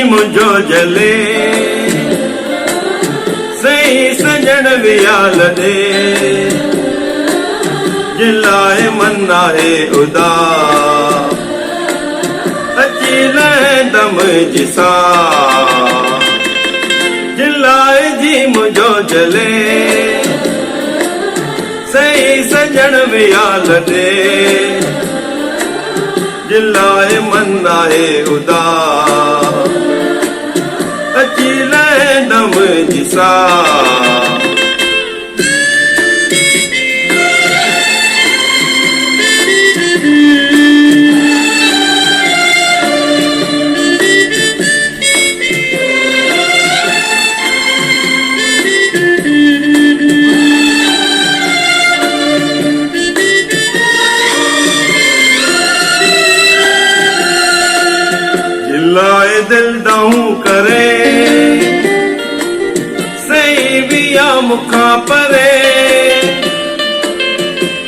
मुझो जले सही सजन वियाल दे जिलाए मन्ना है उदा अचील दम जिसा जिलाए जी मुझो जले सही सजन वियाल दे जिलाए मन्ना है उदा अचील दम जिसा जिलाए दिल दाऊं करे सही बिया मुखा परे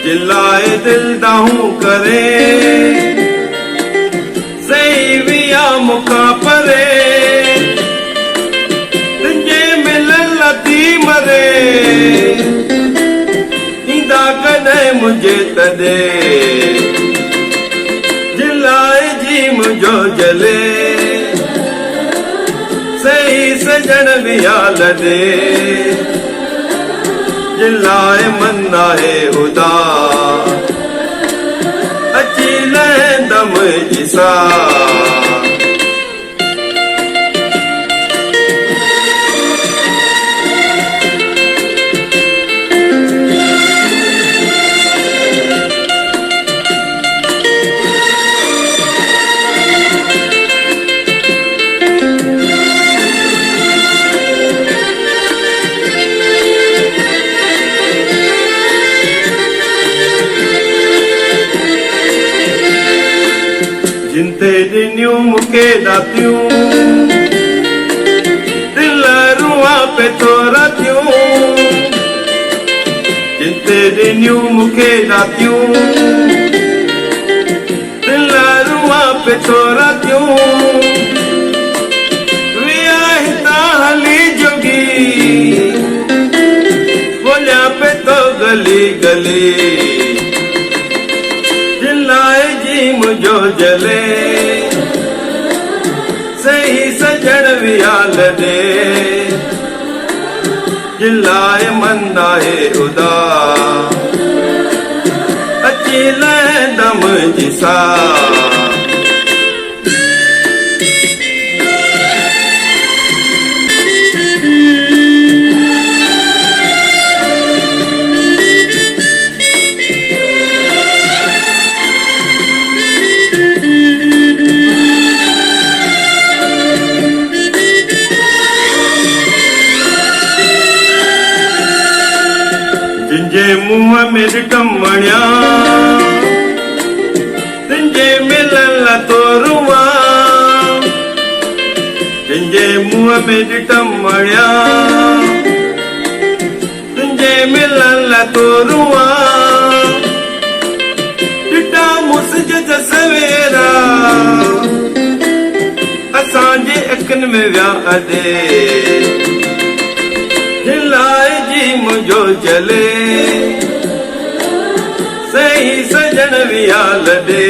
जिलाए दिल दाऊं करे सही बिया मुखा परे तुझे मिलन लती मरे ईंदा कॾहिं मुझे तॾे जिलाए जी मुझो जले सही सजन वियाल दे जिलाए मन्ना है उदा अचील दम जिसा जिनते दिनियूं मुखे दातियूं दिल रुआ पे तो रातियूं जिनते दिनियूं मुखे दातियूं दिल रुआ पे तो रातियूं वियाहिता हली जोगी बोलिया पे तो गली गली जिलाए जी मुझो जले सही सजन वियाल दे जिलाए मन्ना है उदा अचील दम जिसा जिंजे मुंह में ॾिठम वणिया तुंहिंजे मिलण तो रुआ जिंजे मुंह में ॾिठम वणिया तुंहिंजे मिलण तो रुआ ॾिठा मुसिज सवेरा असांजे अखियुनि में विया अॾे जिलाए जी मुझो जले सही सजन वियाल दे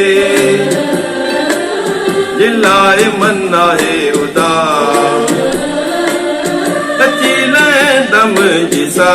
जिलाए मन्ना है उदा अचील दम जिसा